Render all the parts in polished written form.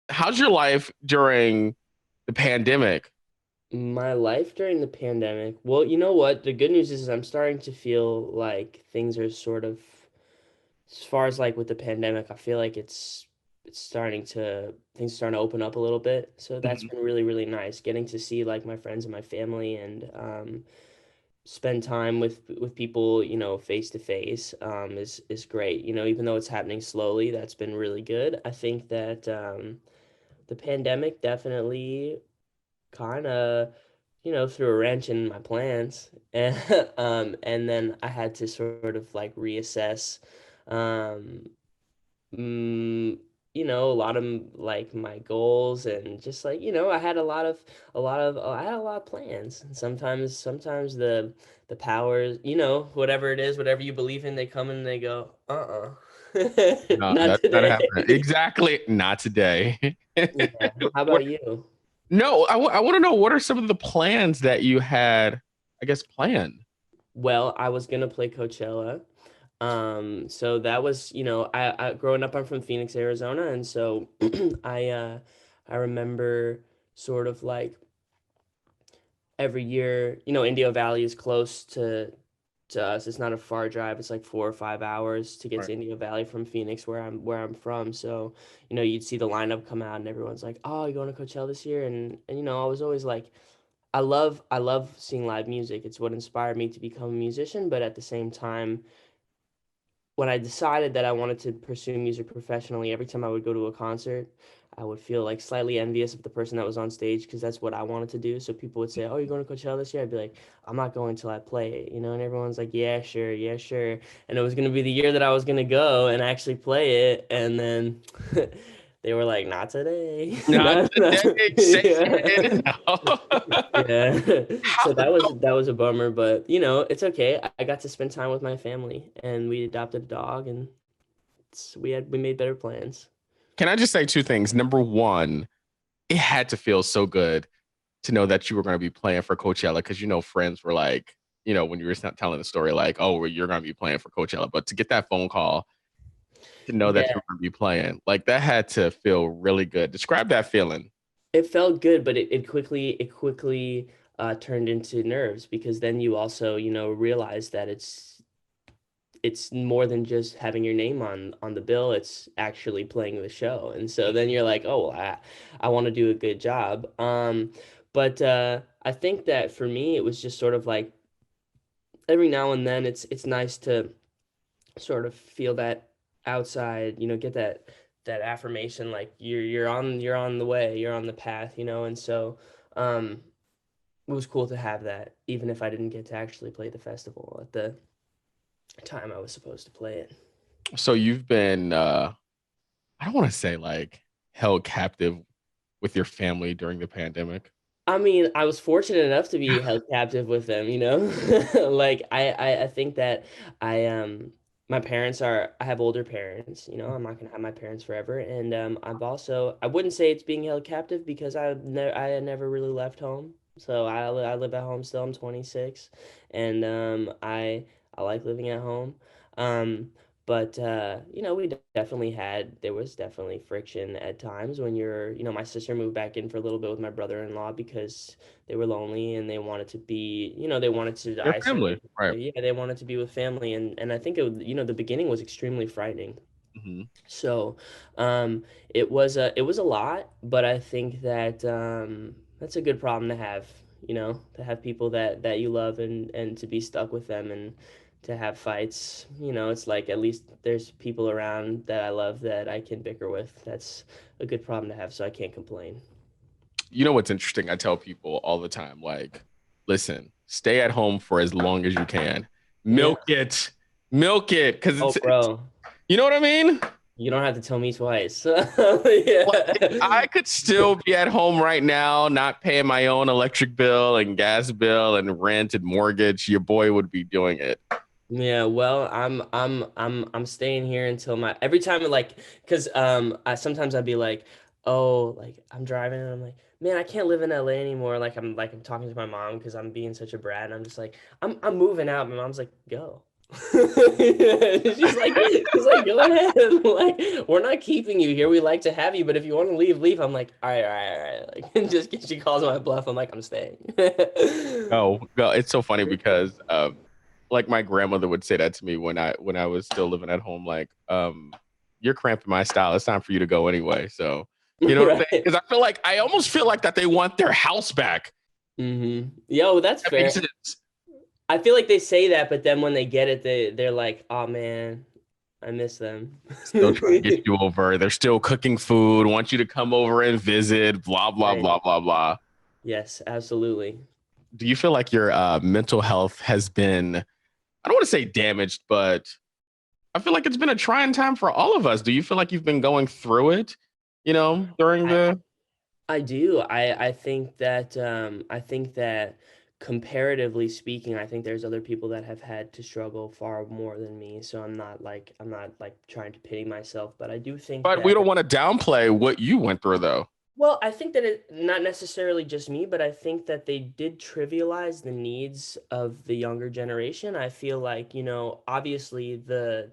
how's your life during the pandemic? My life during the pandemic. Well, you know what? The good news is I'm starting to feel like things are sort of, as far as like with the pandemic, I feel like it's starting to things are starting to open up a little bit. So that's Mhm. been really, really nice getting to see like my friends and my family and spend time with people, face to face is great. Even though it's happening slowly, that's been really good. I think that the pandemic definitely kind of threw a wrench in my plans and then I had to sort of like reassess um mm, a lot of like my goals and just like I had I had a lot of plans. And sometimes the powers, whatever it is, whatever you believe in, they come and they go, No, not that's not today. happening. Exactly, not today. Yeah, how What? about you? No, I want to know what are some of the plans that you had, I guess, planned. Well, I was gonna play Coachella. So that was, I growing up, I'm from Phoenix, Arizona, and so I I remember sort of like every year, Indio Valley is close to us. It's not a far drive. It's like 4 or 5 hours to get Right. to Indio Valley from Phoenix, where I'm from. So, you'd see the lineup come out, and everyone's like, "Oh, you going to Coachella this year?" And I was always like, I love seeing live music. It's what inspired me to become a musician, but at the same time, when I decided that I wanted to pursue music professionally, every time I would go to a concert, I would feel like slightly envious of the person that was on stage because that's what I wanted to do. So people would say, "Oh, you're going to Coachella this year?" I'd be like, "I'm not going until I play it," and everyone's like, "Yeah, sure, yeah, sure." And it was going to be the year that I was going to go and actually play it, and then they were like, "Not today." Not Not, not, today, yeah. Satan. No. Yeah. How, So that was a bummer, but it's okay. I got to spend time with my family and we adopted a dog and we made better plans. can I just say two things? Number one, it had to feel so good to know that you were going to be playing for Coachella because friends were like, when you were telling the story, like, oh, well, you're going to be playing for Coachella, but to get that phone call to know that you Yeah, were going to be playing, like that had to feel really good. Describe that feeling. it felt good, but it quickly turned into nerves because then you also, realize that it's more than just having your name on the bill. It's actually playing the show. And so then you're like, oh, well, I want to do a good job. But I think that for me, it was just sort of like every now and then it's nice to sort of feel that outside, get that affirmation like you're on the way, you're on the path, and so um it was cool to have that even if I didn't get to actually play the festival at the time I was supposed to play it. So you've been, I don't want to say like held captive with your family during the pandemic. I mean, I was fortunate enough to be held captive with them, Like I think that I my parents are I have older parents, I'm not gonna have my parents forever. And I wouldn't say it's being held captive because I had never really left home. So I live at home still. I'm 26 and I like living at home. Um but we definitely there was definitely friction at times when my sister moved back in for a little bit with my brother-in-law because they were lonely and they wanted to be, they wanted to Your family, isolate. right? Yeah, they wanted to be with family and I think the beginning was extremely frightening. Hmm. So, it was a lot, but I think that that's a good problem to have, to have people that you love and to be stuck with them and to have fights. It's like at least there's people around that I love that I can bicker with. That's a good problem to have, so I can't complain. You know what's interesting? I tell people all the time, like, listen, stay at home for as long as you can. Yeah. Milk it, because Oh, it's, bro, you know what I mean? you don't have to tell me twice. Like, Yeah. I could still be at home right now, not paying my own electric bill and gas bill and rent and mortgage. Your boy would be doing it. Yeah, well, I'm staying here until my every time like because I sometimes I'd be like, oh, like I'm driving and I'm like, man, I can't live in LA anymore. Like I'm talking to my mom because I'm being such a brat and I'm just like, I'm moving out. My mom's like, go. She's like, go ahead. Like, we're not keeping you here. We like to have you, but if you want to leave, leave. I'm like, all right, all right, all right. Like, and just she calls my bluff. I'm like, I'm staying. Oh, no, it's so funny because like my grandmother would say that to me when I was still living at home, like, you're cramping my style. It's time for you to go anyway. So, you know what I'm saying? Right. Because I almost feel like that they want their house back. Yo, that's That makes fair. sense. I feel like they say that, but then when they get it, they're like, oh man, I miss them. Still trying to get you over. They're still cooking food, want you to come over and visit, blah, blah, Right. blah, blah, blah. Yes, absolutely. Do you feel like your mental health has been, I don't want to say damaged, but I feel like it's been a trying time for all of us. Do you feel like you've been going through it, during I the. I do. I think that comparatively speaking, I think there's other people that have had to struggle far more than me. So I'm not like trying to pity myself, but I do think But we that don't want to downplay what you went through, though. well, I think that it not necessarily just me, but I think that they did trivialize the needs of the younger generation. I feel like, obviously the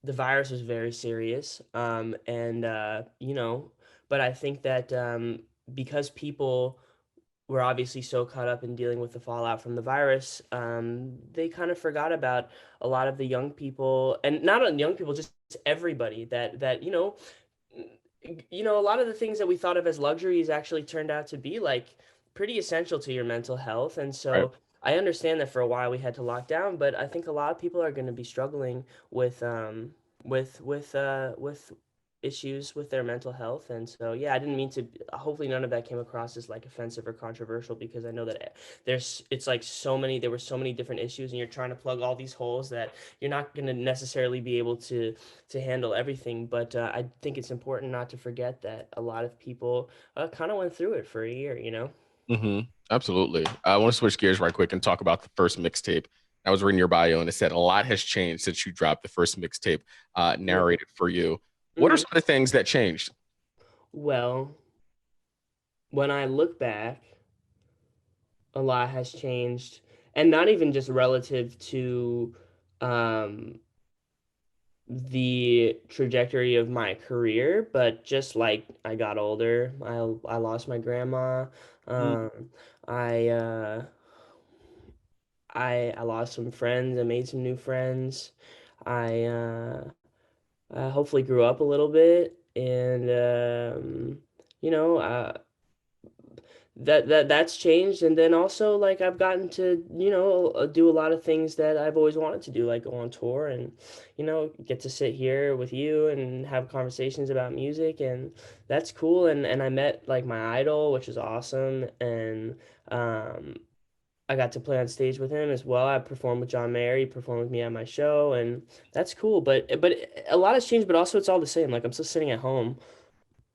virus was very serious. And but I think that because people were obviously so caught up in dealing with the fallout from the virus, they kind of forgot about a lot of the young people, and not on young people, just everybody that a lot of the things that we thought of as luxuries actually turned out to be like pretty essential to your mental health. And Right. so I understand that for a while we had to lock down, but I think a lot of people are going to be struggling with with issues with their mental health. And so yeah, I didn't mean to, hopefully none of that came across as like offensive or controversial, because I know that it's like there were so many different issues, and you're trying to plug all these holes that you're not going to necessarily be able to handle everything. But I think it's important not to forget that a lot of people kind of went through it for a year, you know? Mm-hmm. Absolutely. I want to switch gears right quick and talk about the first mixtape. I was reading your bio and it said a lot has changed since you dropped the first mixtape narrated for you. What are Mm-hmm. some of the things that changed? Well, when I look back, a lot has changed, and not even just relative to um, the trajectory of my career, but just like I got older. I lost my grandma. Mm. Um, I I lost some friends. I made some new friends. I hopefully grew up a little bit, and you know, that's changed. And then also like I've gotten to do a lot of things that I've always wanted to do, like go on tour and get to sit here with you and have conversations about music, and that's cool. And I met like my idol, which is awesome. And um I got to play on stage with him as well. I performed with John Mayer. He performed with me at my show, and that's cool. But a lot has changed, but also it's all the same. Like I'm still sitting at home.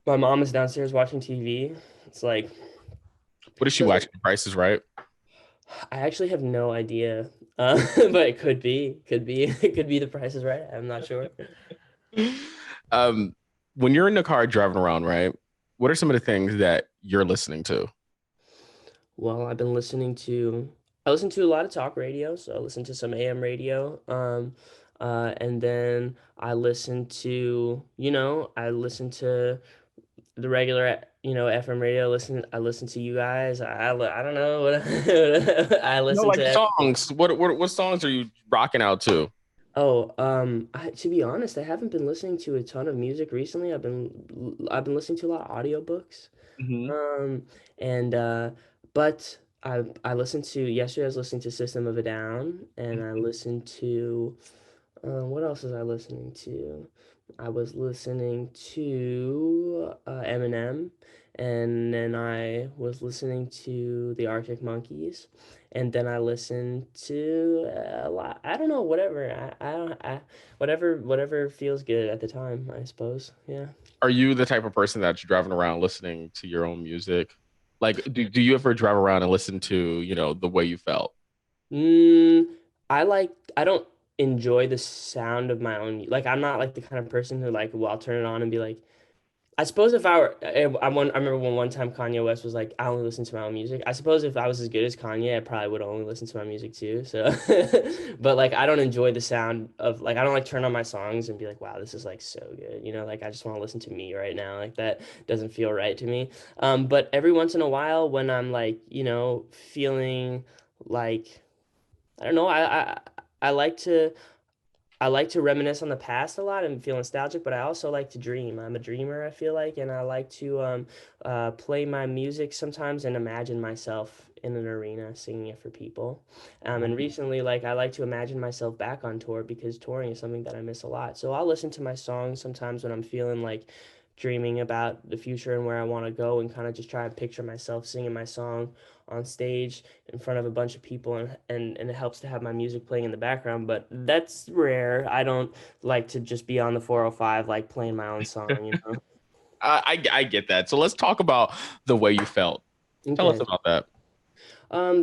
My mom is downstairs watching TV. It's like What is she doesn't watching? Prices Right? I actually have no idea. But it could be, it could be The Price is Right. I'm not sure. um, when you're in the car driving around, right? What are some of the things that you're listening to? Well, I listen to a lot of talk radio, so I listen to some AM radio. And then I listen to the regular, FM radio. I listen to you guys. I don't know what I No, listen like to. songs. What songs are you rocking out to? Oh, to be honest, I haven't been listening to a ton of music recently. I've been listening to a lot of audiobooks. Hmm. Um, and but I listened to yesterday. I was listening to System of a Down, and I listened to what else was I listening to? I was listening to Eminem, and then I was listening to the Arctic Monkeys, and then I listened to a lot. I don't know, whatever. I don't. Whatever feels good at the time, I suppose. Yeah. Are you the type of person that's driving around listening to your own music? Like, do you ever drive around and listen to, the way you felt? Mm, I don't enjoy the sound of my own. Like I'm not like the kind of person who like, well, I'll turn it on and be like, I suppose if I were, I remember when one time Kanye West was like, I only listen to my own music. I suppose if I was as good as Kanye, I probably would only listen to my music too. So, but like, I don't enjoy the sound of like, I don't like turn on my songs and be like, wow, this is like so good. You know, like I just want to listen to me right now. Like that doesn't feel right to me. But every once in a while, when I'm like, feeling like, I don't know, I like to. I like to reminisce on the past a lot and feel nostalgic, but I also like to dream. I'm a dreamer, I feel like, and I like to play my music sometimes and imagine myself in an arena singing it for people. And recently, like, I like to imagine myself back on tour because touring is something that I miss a lot. So I'll listen to my songs sometimes when I'm feeling like dreaming about the future and where I want to go and kind of just try and picture myself singing my song on stage in front of a bunch of people and it helps to have my music playing in the background, but that's rare. I don't like to just be on the 405 like playing my own song. I get that. So let's talk about the way you felt. Tell us Okay. about that.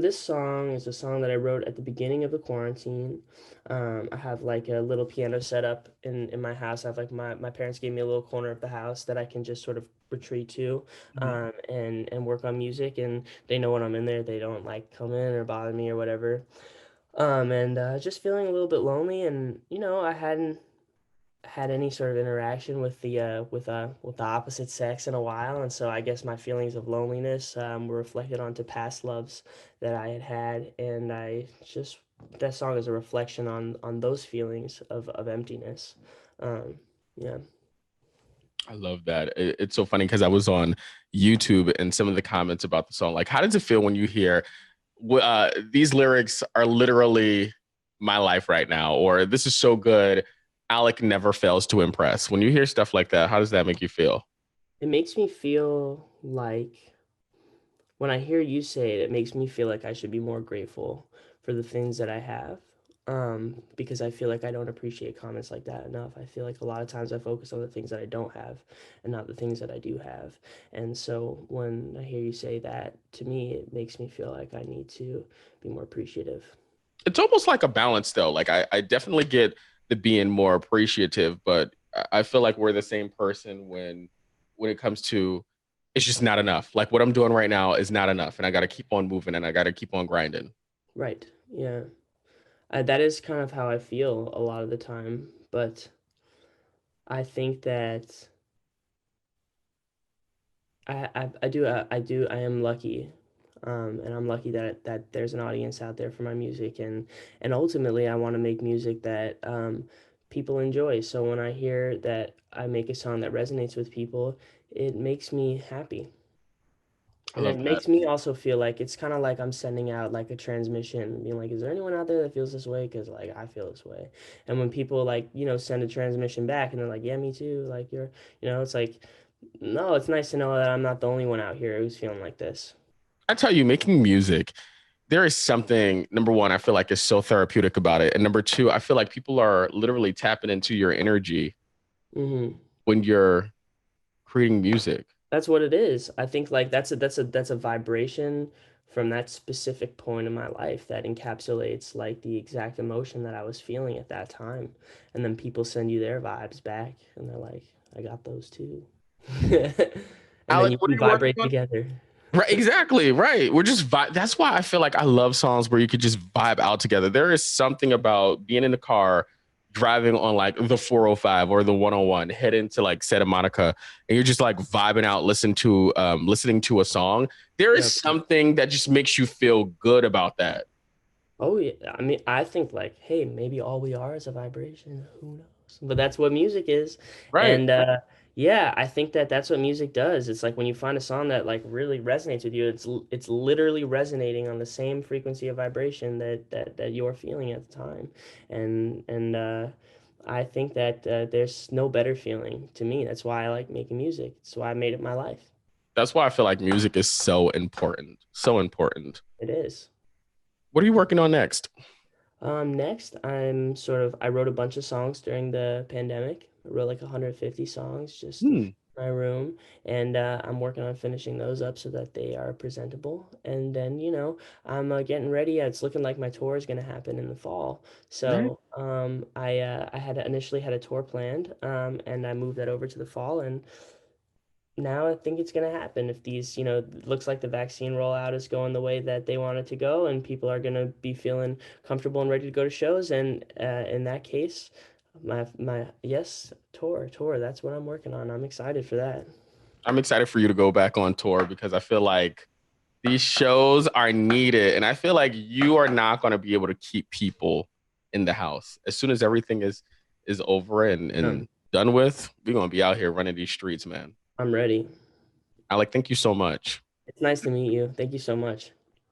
This song is a song that I wrote at the beginning of the quarantine. I have like a little piano set up in my house. I have like my parents gave me a little corner of the house that I can just sort of retreat to Mhm. and work on music. And they know when I'm in there, they don't like come in or bother me or whatever. And just feeling a little bit lonely, and I hadn't had any sort of interaction with the opposite sex in a while, and so I guess my feelings of loneliness were reflected onto past loves that I had, and I just that song is a reflection on those feelings of emptiness. Um, yeah. I love that. It's so funny because I was on YouTube and some of the comments about the song. Like, how does it feel when you hear these lyrics are literally my life right now, or this is so good. Alec never fails to impress. When you hear stuff like that, how does that make you feel? It makes me feel like when I hear you say it, it makes me feel like I should be more grateful for the things that I have. Because I feel like I don't appreciate comments like that enough. I feel like a lot of times I focus on the things that I don't have and not the things that I do have. And so when I hear you say that, to me, it makes me feel like I need to be more appreciative. It's almost like a balance, though. Like, I definitely get the being more appreciative, but I feel like we're the same person when it comes to it's just not enough. Like what I'm doing right now is not enough, and I got to keep on moving and I got to keep on grinding. Right. Yeah. That is kind of how I feel a lot of the time. But I think that I am lucky, and I'm lucky that there's an audience out there for my music, and ultimately I want to make music that people enjoy. So when I hear that I make a song that resonates with people, it makes me happy. I And it love that. makes me also feel like it's kind of like I'm sending out like a transmission, being like, is there anyone out there that feels this way? Because like I feel this way. And when people like, send a transmission back and they're like, yeah, me too. Like it's like, no, it's nice to know that I'm not the only one out here who's feeling like this. I tell you, making music, there is something, number one, I feel like is so therapeutic about it. And number two, I feel like people are literally tapping into your energy Hmm. when you're creating music. That's what it is. I think like that's a vibration from that specific point in my life that encapsulates like the exact emotion that I was feeling at that time. And then people send you their vibes back and they're like, I got those too. And then Alec, you what are can you working vibrate on? together. Right, exactly. Right. We're just that's why I feel like I love songs where you could just vibe out together. There is something about being in the car, driving on like the 405 or the 101, heading to like Santa Monica, and you're just like vibing out, listening to a song. There is Yep. something that just makes you feel good about that. Oh yeah, I mean, I think like, hey, maybe all we are is a vibration. Who knows? But that's what music is, Right. and yeah, I think that that's what music does. It's like when you find a song that like really resonates with you, it's literally resonating on the same frequency of vibration that you're feeling at the time, and I think that there's no better feeling to me. That's why I like making music. That's why I made it my life. That's why I feel like music is so important. So important. It is. What are you working on next? Next, I wrote a bunch of songs during the pandemic. I wrote like 150 songs just in Hmm. my room, and I'm working on finishing those up so that they are presentable. And then, I'm getting ready. It's looking like my tour is going to happen in the fall. Right. So, I had initially had a tour planned, and I moved that over to the fall, and now I think it's going to happen if these, it looks like the vaccine rollout is going the way that they want it to go, and people are going to be feeling comfortable and ready to go to shows. And in that case, yes, tour. That's what I'm working on. I'm excited for that. I'm excited for you to go back on tour because I feel like these shows are needed. And I feel like you are not going to be able to keep people in the house. As soon as everything is over No, and done with, we're going to be out here running these streets, man. I'm ready. Alec, thank you so much. It's nice to meet you. Thank you so much.